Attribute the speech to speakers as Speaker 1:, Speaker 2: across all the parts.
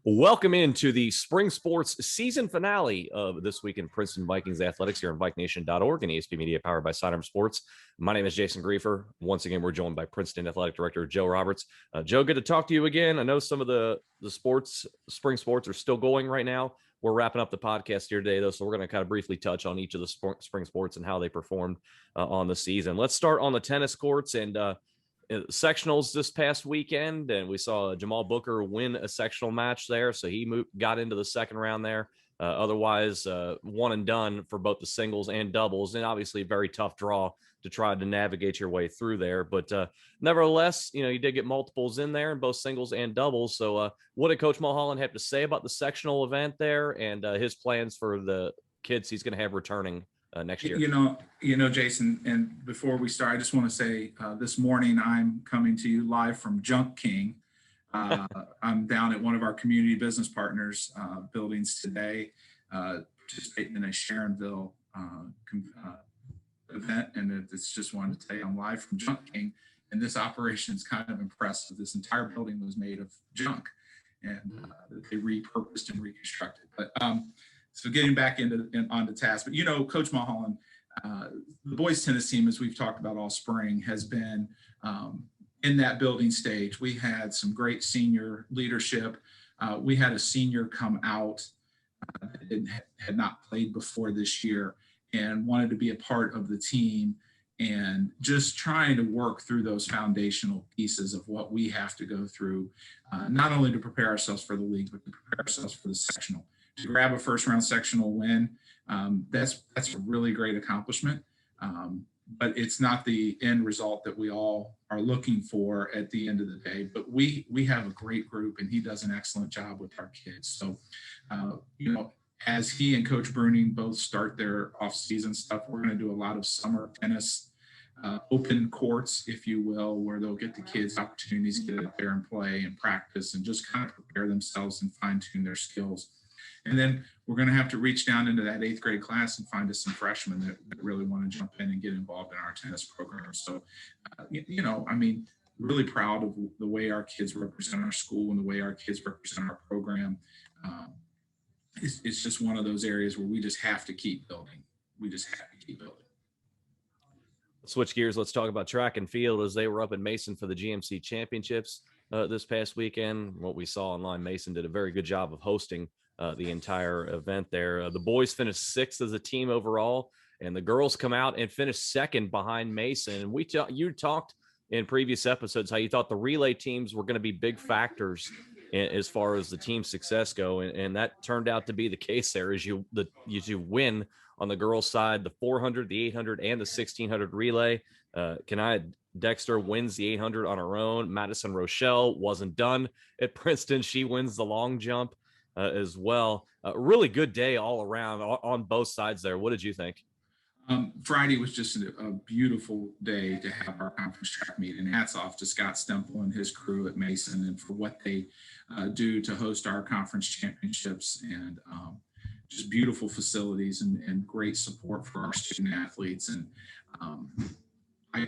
Speaker 1: Welcome into the spring sports season finale of This Week in Princeton Vikings Athletics here on VikeNation.org and ESP Media powered by Sidearm Sports. My name is Jason Griefer. Once again, we're joined by Princeton Athletic Director Joe Roberts. Joe, good to talk to you again. I know some of the spring sports are still going right now. We're wrapping up the podcast here today, though, so we're going to kind of briefly touch on each of the spring sports and how they performed on the season. Let's start on the tennis courts and sectionals this past weekend, and we saw Jamal Booker win a sectional match there, so he got into the second round there. Otherwise, one and done for both the singles and doubles, and obviously a very tough draw to try to navigate your way through there. But nevertheless, you did get multiples in there in both singles and doubles. So what did Coach Mulholland have to say about the sectional event there and his plans for the kids he's going to have returning next year?
Speaker 2: Jason, and before we start, I just want to say this morning I'm coming to you live from Junk King. I'm down at one of our community business partners buildings today, participating in a Sharonville event, and it's just wanted to tell you I'm live from Junk King, and this operation is kind of impressive. This entire building was made of junk, and they repurposed and reconstructed. But so getting back onto task, but Coach Mulholland, the boys tennis team, as we've talked about all spring, has been in that building stage. We had some great senior leadership. We had a senior come out that had not played before this year and wanted to be a part of the team, and just trying to work through those foundational pieces of what we have to go through, not only to prepare ourselves for the league, but to prepare ourselves for the sectional. To grab a first round sectional win, that's a really great accomplishment, but it's not the end result that we all are looking for at the end of the day. But we have a great group, and he does an excellent job with our kids. So as he and Coach Bruning both start their off-season stuff, we're going to do a lot of summer tennis, open courts, if you will, where they'll get the kids opportunities to get out there and play and practice and just kind of prepare themselves and fine-tune their skills. And then we're going to have to reach down into that 8th grade class and find us some freshmen that really want to jump in and get involved in our tennis program. So, really proud of the way our kids represent our school and the way our kids represent our program. It's just one of those areas where we just have to keep building.
Speaker 1: Switch gears. Let's talk about track and field, as they were up in Mason for the GMC championships this past weekend. What we saw online, Mason did a very good job of hosting the entire event there. The boys finished 6th as a team overall, and the girls come out and finished 2nd behind Mason. And you talked in previous episodes how you thought the relay teams were going to be big factors as far as the team success go, and that turned out to be the case there. As you win on the girls' side, the 400, the 800, and the 1600 relay. Dexter wins the 800 on her own. Madison Rochelle wasn't done at Princeton. She wins the long jump as well. A really good day all around on both sides there. What did you think?
Speaker 2: Friday was just a beautiful day to have our conference track meet, and hats off to Scott Stemple and his crew at Mason and for what they do to host our conference championships, and just beautiful facilities and great support for our student athletes. And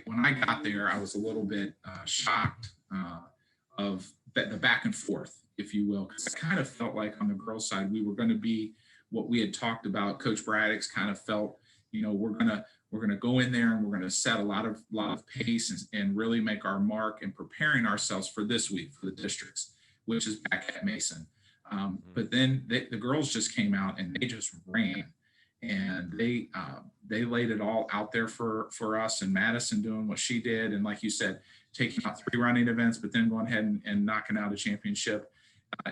Speaker 2: when I got there, I was a little bit shocked of the back and forth, if you will, because I kind of felt like on the girls' side we were going to be what we had talked about. Coach Braddock's kind of felt, we're gonna go in there and we're gonna set a lot of pace and really make our mark in preparing ourselves for this week for the districts, which is back at Mason. But then the girls just came out and they just ran, and they laid it all out there for us, and Madison doing what she did, and like you said, taking out 3 running events, but then going ahead and knocking out a championship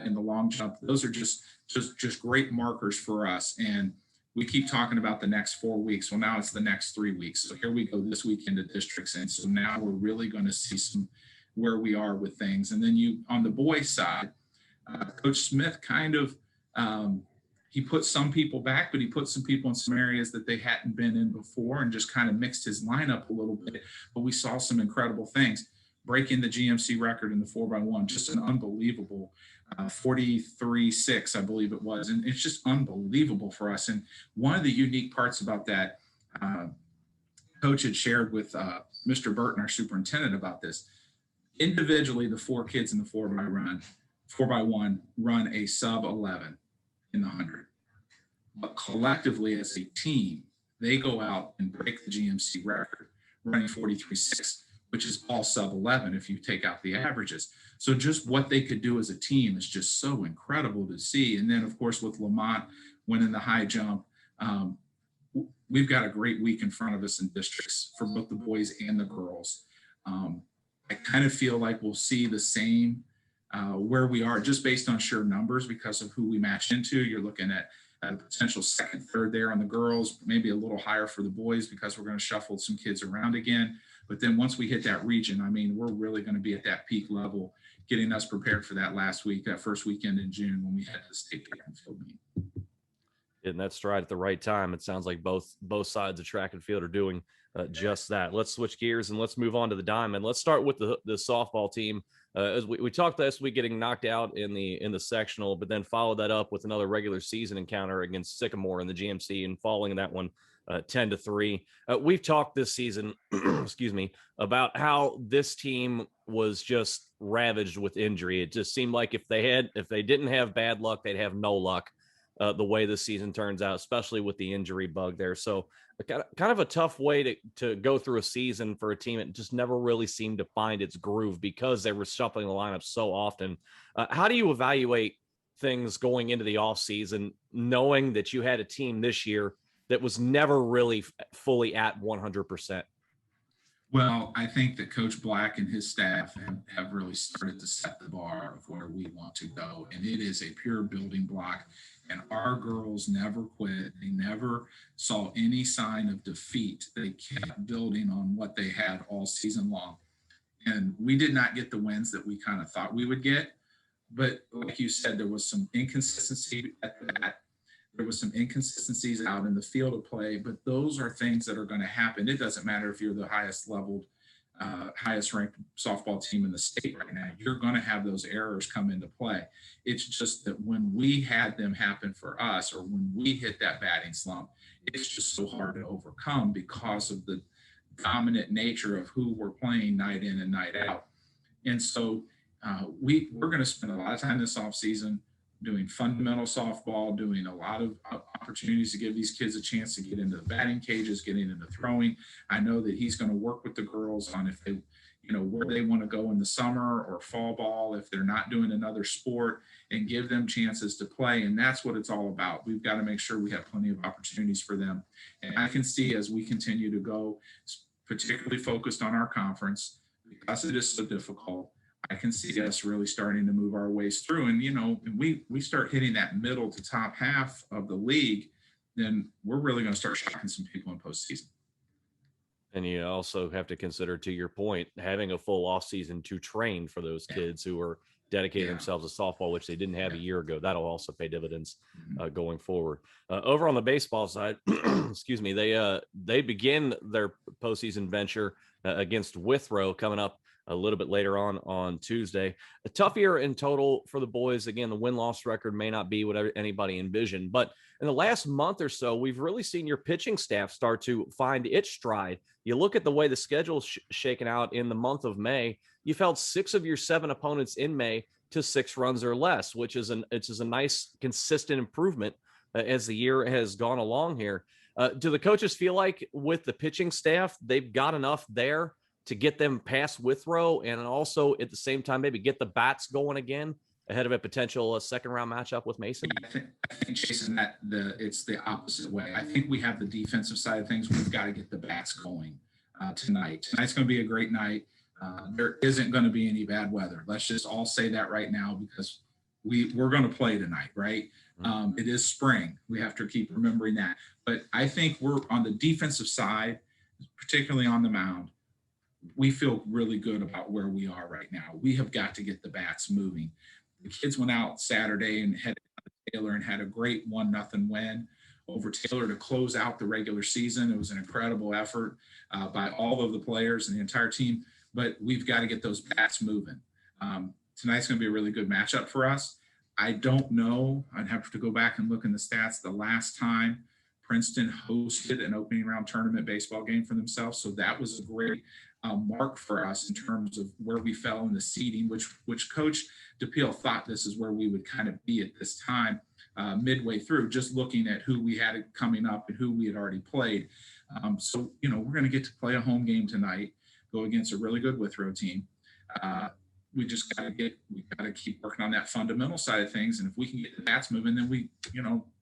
Speaker 2: in the long jump. Those are just great markers for us. And we keep talking about the next 4 weeks. Well, now it's the next 3 weeks. So here we go this week into districts. And so now we're really going to see where we are with things. And then on the boys side, Coach Smith kind of, he put some people back, but he put some people in some areas that they hadn't been in before and just kind of mixed his lineup a little bit. But we saw some incredible things. Breaking the GMC record in the 4x1, just an unbelievable 43.6, I believe it was. And it's just unbelievable for us. And one of the unique parts about that, Coach had shared with Mr. Burton, our superintendent, about this. Individually, the 4 kids in the 4x run 4x1 run a sub 11 in the 100. But collectively as a team, they go out and break the GMC record, running 43.6, which is all sub 11 if you take out the averages. So just what they could do as a team is just so incredible to see. And then, of course, with Lamont winning the high jump, we've got a great week in front of us in districts for both the boys and the girls. I kind of feel like we'll see the same where we are just based on sheer numbers because of who we matched into. You're looking at a potential second, third there on the girls, maybe a little higher for the boys because we're going to shuffle some kids around again. But then once we hit that region, I mean, we're really going to be at that peak level, getting us prepared for that last week, that first weekend in June when we head to the state track and field meet.
Speaker 1: And that's stride at the right time. It sounds like both sides of track and field are doing just that. Let's switch gears and let's move on to the diamond. Let's start with the softball team. As we talked last week, getting knocked out in the sectional, but then followed that up with another regular season encounter against Sycamore in the GMC and falling in that one 10-3. We've talked this season, excuse me, about how this team was just ravaged with injury. It just seemed like if they didn't have bad luck, they'd have no luck. The way this season turns out, especially with the injury bug there. So kind of a tough way to go through a season for a team that just never really seemed to find its groove because they were shuffling the lineup so often. How do you evaluate things going into the off season, knowing that you had a team this year that was never really fully at 100%?
Speaker 2: Well, I think that Coach Black and his staff have really started to set the bar of where we want to go. And it is a pure building block. And our girls never quit. They never saw any sign of defeat. They kept building on what they had all season long. And we did not get the wins that we kind of thought we would get. But like you said, there was some inconsistency at the bat. There was some inconsistencies out in the field of play, but those are things that are going to happen. It doesn't matter if you're the highest leveled, highest ranked softball team in the state right now. You're going to have those errors come into play. It's just that when we had them happen for us, or when we hit that batting slump, it's just so hard to overcome because of the dominant nature of who we're playing night in and night out. And so we're going to spend a lot of time this offseason doing fundamental softball, doing a lot of opportunities to give these kids a chance to get into the batting cages, getting into throwing. I know that he's going to work with the girls on if they, where they want to go in the summer or fall ball, if they're not doing another sport, and give them chances to play. And that's what it's all about. We've got to make sure we have plenty of opportunities for them. And I can see as we continue to go, particularly focused on our conference, because it is so difficult, I can see us really starting to move our ways through. And, we start hitting that middle to top half of the league, then we're really going to start shocking some people in postseason.
Speaker 1: And you also have to consider, to your point, having a full off season to train for those kids who are dedicating themselves to softball, which they didn't have a year ago. That'll also pay dividends going forward. Over on the baseball side, excuse me, they begin their postseason venture against Withrow coming up a little bit later on Tuesday. A tough year in total for the boys. Again, the win-loss record may not be what anybody envisioned, but in the last month or so, we've really seen your pitching staff start to find its stride. You look at the way the schedule's shaken out in the month of May, you've held 6 of your 7 opponents in May to 6 runs or less, which is a nice, consistent improvement as the year has gone along here. Do the coaches feel like with the pitching staff, they've got enough there to get them past Withrow, and also at the same time maybe get the bats going again ahead of a potential second round matchup with Mason?
Speaker 2: I think Jason, it's the opposite way. I think we have the defensive side of things. We've got to get the bats going tonight. Tonight's going to be a great night. There isn't going to be any bad weather. Let's just all say that right now, because we're going to play tonight, right? It is spring. We have to keep remembering that. But I think we're on the defensive side, particularly on the mound, we feel really good about where we are right now. We have got to get the bats moving. The kids went out Saturday and headed to Taylor and had a great 1-0 win over Taylor to close out the regular season. It was an incredible effort by all of the players and the entire team, but we've got to get those bats moving. Tonight's going to be a really good matchup for us. I don't know. I'd have to go back and look in the stats. The last time Princeton hosted an opening round tournament baseball game for themselves, so that was a great mark for us in terms of where we fell in the seeding, which Coach DePiel thought this is where we would kind of be at this time, midway through, just looking at who we had coming up and who we had already played. So, we're going to get to play a home game tonight, go against a really good Withrow team. We just got to keep working on that fundamental side of things. And if we can get the bats moving, then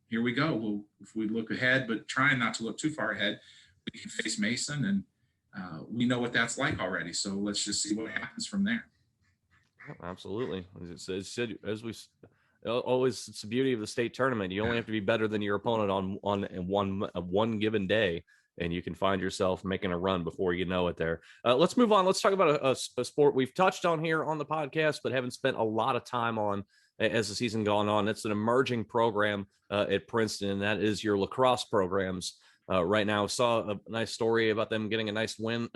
Speaker 2: here we go. If we look ahead, but trying not to look too far ahead, we can face Mason, and we know what that's like already. So let's just see what happens from there.
Speaker 1: Absolutely. As we always, it's the beauty of the state tournament. You only have to be better than your opponent on one given day, and you can find yourself making a run before you know it there. Let's move on. Let's talk about a sport we've touched on here on the podcast, but haven't spent a lot of time on as the season gone on. It's an emerging program at Princeton, and that is your lacrosse programs. Right now, saw a nice story about them getting a nice win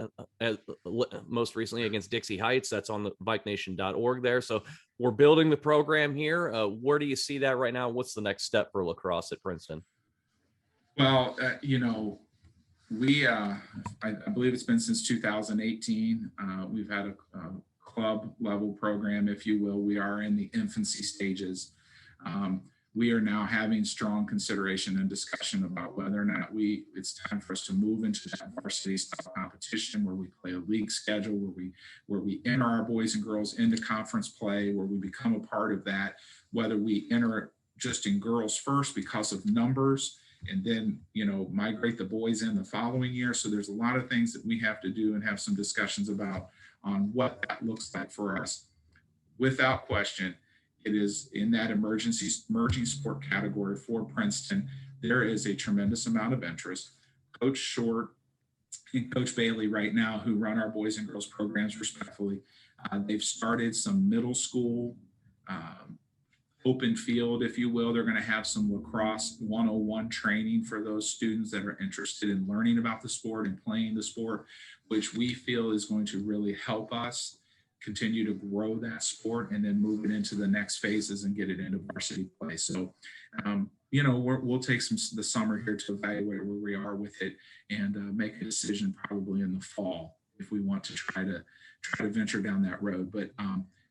Speaker 1: most recently against Dixie Heights. That's on the VikeNation.org there. So we're building the program here. Where do you see that right now? What's the next step for lacrosse at Princeton?
Speaker 2: Well, we I believe it's been since 2018. We've had a club level program, if you will. We are in the infancy stages. We are now having strong consideration and discussion about whether or not it's time for us to move into that varsity style competition where we play a league schedule, where we enter our boys and girls into conference play, where we become a part of that, whether we enter it just in girls first because of numbers, and then, migrate the boys in the following year. So there's a lot of things that we have to do and have some discussions about on what that looks like for us. Without question, it is in that emerging sport category for Princeton. There is a tremendous amount of interest. Coach Short and Coach Bailey right now, who run our boys and girls programs respectfully, they've started some middle school open field, if you will. They're going to have some lacrosse 101 training for those students that are interested in learning about the sport and playing the sport, which we feel is going to really help us continue to grow that sport and then move it into the next phases and get it into varsity play. So, we'll take the summer here to evaluate where we are with it and make a decision probably in the fall if we want to try to venture down that road. But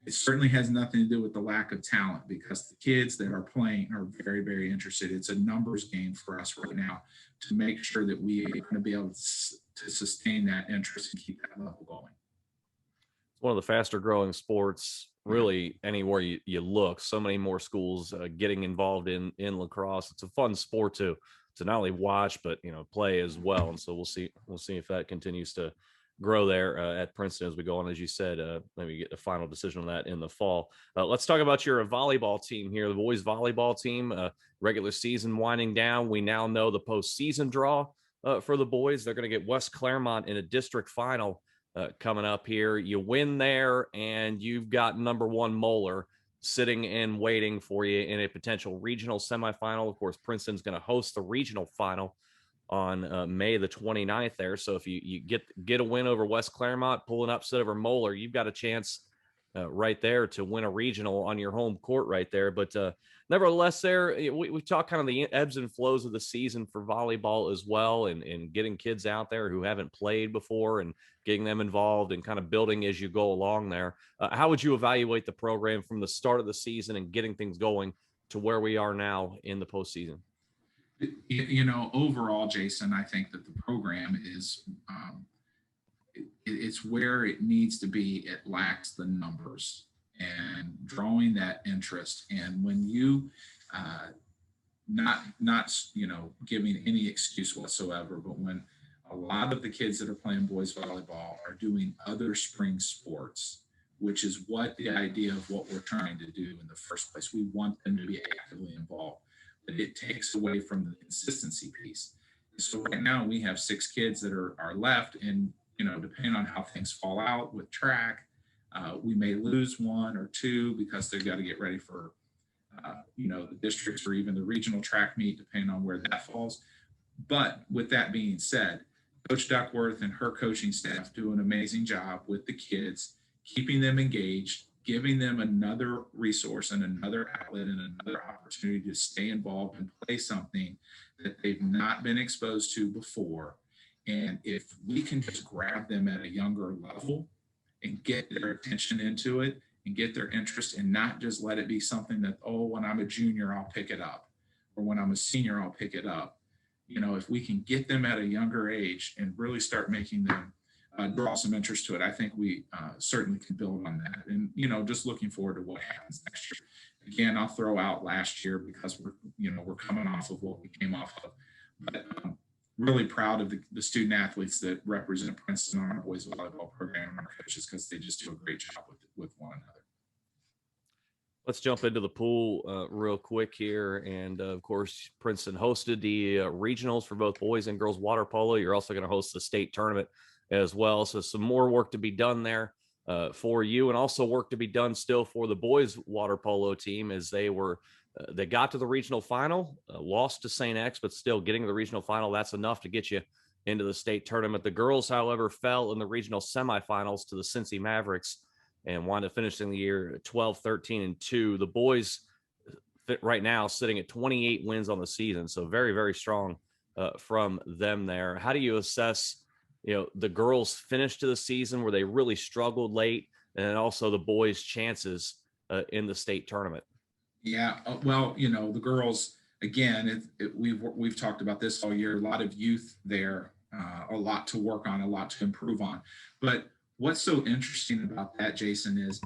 Speaker 2: it certainly has nothing to do with the lack of talent, because the kids that are playing are very, very interested. It's a numbers game for us right now to make sure that we are going to be able to sustain that interest and keep that level going.
Speaker 1: One of the faster growing sports really anywhere you look. So many more schools getting involved in lacrosse. It's a fun sport to not only watch but play as well, and so we'll see if that continues to grow there at Princeton as we go on. As you said, maybe get a final decision on that in the fall. Let's talk about your volleyball team here, the boys volleyball team. Regular season winding down. We now know the postseason draw for the boys. They're going to get West Claremont in a district final coming up here. You win there, and you've got number one Moeller sitting and waiting for you in a potential regional semifinal. Of course, Princeton's going to host the regional final on May the 29th there. So if you get a win over West Claremont, pull an upset over Moeller, you've got a chance right there to win a regional on your home court right there. But nevertheless, there we talk kind of the ebbs and flows of the season for volleyball as well, and getting kids out there who haven't played before and getting them involved and kind of building as you go along there. How would you evaluate the program from the start of the season and getting things going to where we are now in the postseason?
Speaker 2: Overall, Jason, I think that the program is it's where it needs to be. It lacks the numbers and drawing that interest. And when you not giving any excuse whatsoever, but when a lot of the kids that are playing boys volleyball are doing other spring sports, which is what the idea of what we're trying to do in the first place. We want them to be actively involved, but it takes away from the consistency piece. So right now we have 6 kids that are left, and depending on how things fall out with track, we may lose 1 or 2 because they've got to get ready for the districts or even the regional track meet, depending on where that falls. But with that being said, Coach Duckworth and her coaching staff do an amazing job with the kids, keeping them engaged, giving them another resource and another outlet and another opportunity to stay involved and play something that they've not been exposed to before. And if we can just grab them at a younger level and get their attention into it and get their interest, and not just let it be something that, oh, when I'm a junior, I'll pick it up, or when I'm a senior, I'll pick it up. If we can get them at a younger age and really start making them draw some interest to it, I think we certainly can build on that. And, just looking forward to what happens next year. Again, I'll throw out last year because we're coming off of what we came off of. But really proud of the student athletes that represent Princeton on our boys volleyball program and our coaches, because they just do a great job with one another.
Speaker 1: Let's jump into the pool real quick here. And of course, Princeton hosted the regionals for both boys and girls water polo. You're also going to host the state tournament as well. So some more work to be done there for you, and also work to be done still for the boys water polo team, as they got to the regional final, lost to St. X, but still getting to the regional final. That's enough to get you into the state tournament. The girls, however, fell in the regional semifinals to the Cincy Mavericks and wound up finishing the year 12-13-2. The boys right now sitting at 28 wins on the season. So very, very strong from them there. How do you assess, the girls' finish to the season where they really struggled late, and also the boys' chances in the state tournament?
Speaker 2: Yeah, well, the girls, again, we've talked about this all year. A lot of youth there, a lot to work on, a lot to improve on. But what's so interesting about that, Jason, is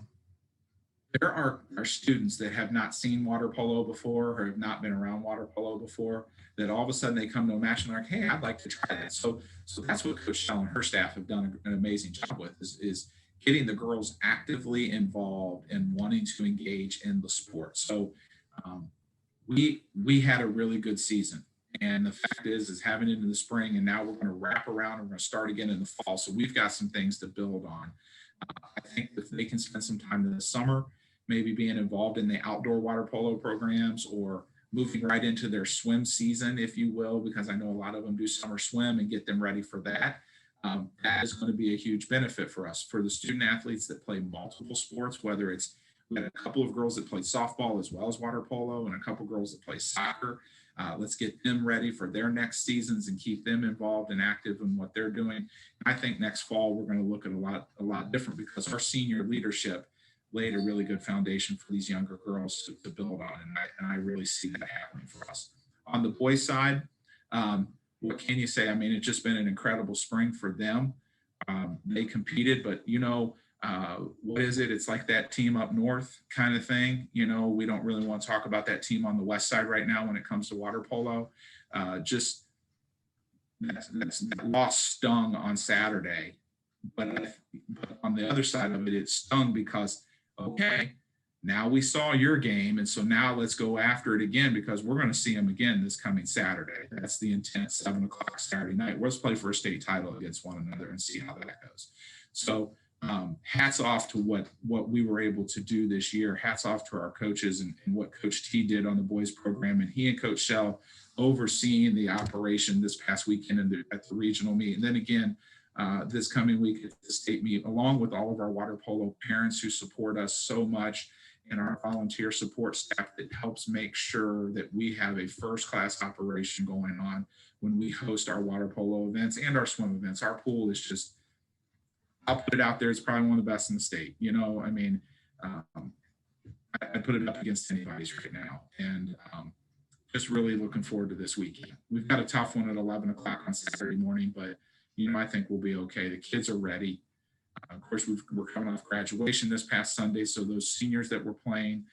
Speaker 2: there are students that have not seen water polo before, or have not been around water polo before, that all of a sudden they come to a match and they're like, hey, I'd like to try that. So that's what Coach Shell and her staff have done an amazing job with, is getting the girls actively involved and wanting to engage in the sport. So we had a really good season. And the fact is having it in the spring, and now we're going to wrap around and we're going to start again in the fall. So we've got some things to build on. I think if they can spend some time in the summer, maybe being involved in the outdoor water polo programs, or moving right into their swim season, if you will, because I know a lot of them do summer swim, and get them ready for that. That is going to be a huge benefit for us, for the student athletes that play multiple sports, whether it's, we had a couple of girls that play softball as well as water polo, and a couple of girls that play soccer. Let's get them ready for their next seasons and keep them involved and active in what they're doing. I think next fall we're going to look at a lot different, because our senior leadership laid a really good foundation for these younger girls to build on, and I really see that happening for us. On the boys' side, what can you say? I mean, it's just been an incredible spring for them. They competed, but what is it? It's like that team up north kind of thing. We don't really want to talk about that team on the west side right now when it comes to water polo. Just that loss stung on Saturday, but on the other side of it, it stung because, okay, now we saw your game, and so now let's go after it again, because we're going to see them again this coming Saturday. That's the intent, 7:00 Saturday night. Let's play for a state title against one another and see how that goes. So hats off to what we were able to do this year. Hats off to our coaches and what Coach T did on the boys program, and he and Coach Shell overseeing the operation this past weekend at the regional meet. And then again, this coming week at the state meet, along with all of our water polo parents who support us so much, and our volunteer support staff that helps make sure that we have a first-class operation going on when we host our water polo events and our swim events. Our pool is just, I'll put it out there, it's probably one of the best in the state. I mean, I put it up against anybody's right now. And just really looking forward to this weekend. We've got a tough one at 11 o'clock on Saturday morning, but, I think we'll be okay. The kids are ready. Of course, we're coming off graduation this past Sunday, so those seniors that were playing,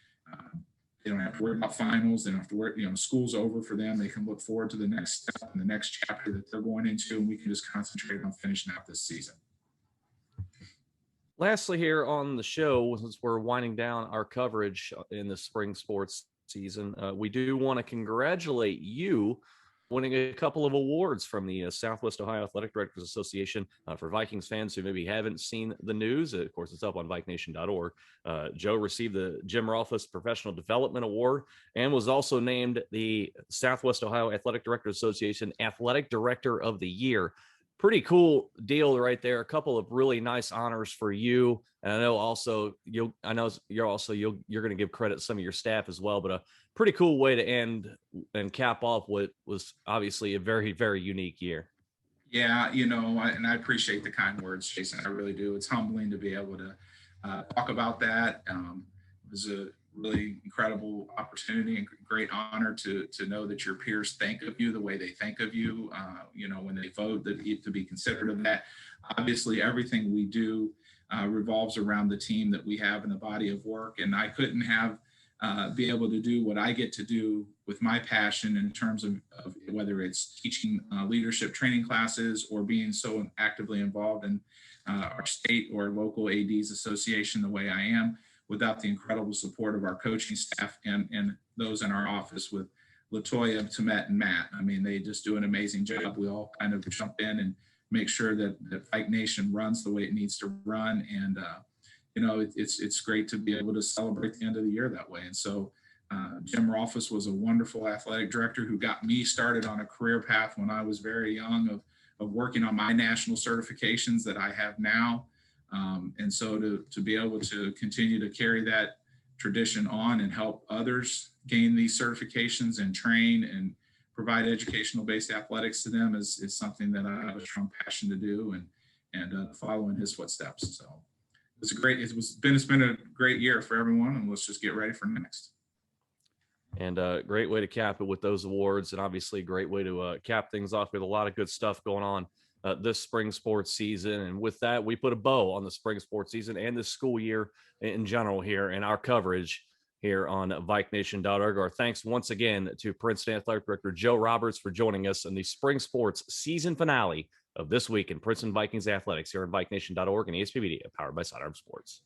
Speaker 2: they don't have to worry about finals. They don't have to worry, school's over for them. They can look forward to the next step and the next chapter that they're going into, and we can just concentrate on finishing out this season.
Speaker 1: Lastly, here on the show, since we're winding down our coverage in the spring sports season, we do want to congratulate you winning a couple of awards from the Southwest Ohio Athletic Directors Association. For Vikings fans who maybe haven't seen the news, of course, it's up on VikeNation.org. Joe received the Jim Rolfes Professional Development Award and was also named the Southwest Ohio Athletic Directors Association Athletic Director of the Year. Pretty cool deal right there. A couple of really nice honors for you. And I know also you're going to give credit to some of your staff as well, but a pretty cool way to end and cap off what was obviously a very, very unique year.
Speaker 2: Yeah, and I appreciate the kind words, Jason. I really do. It's humbling to be able to talk about that. It was a really incredible opportunity and great honor to know that your peers think of you the way they think of you. When they vote, that to be considerate of that. Obviously, everything we do revolves around the team that we have in the body of work, and I couldn't have be able to do what I get to do with my passion in terms of whether it's teaching leadership training classes or being so actively involved in our state or local ADs association the way I am, without the incredible support of our coaching staff and those in our office with Latoya, Tamet, and Matt. I mean, they just do an amazing job. We all kind of jump in and make sure that Fight Nation runs the way it needs to run. And it's great to be able to celebrate the end of the year that way. And so Jim Rolfus was a wonderful athletic director who got me started on a career path when I was very young of working on my national certifications that I have now. And so to be able to continue to carry that tradition on and help others gain these certifications and train and provide educational based athletics to them is something that I have a strong passion to do and follow in his footsteps. So it's been a great year for everyone, and let's just get ready for next.
Speaker 1: And a great way to cap it with those awards, and obviously a great way to cap things off with a lot of good stuff going on this spring sports season. And with that, we put a bow on the spring sports season and the school year in general here in our coverage here on VikeNation.org. Our thanks once again to Princeton Athletic Director Joe Roberts for joining us in the spring sports season finale of This Week in Princeton Vikings Athletics here on VikeNation.org and ESP Media, powered by Sidearm Sports.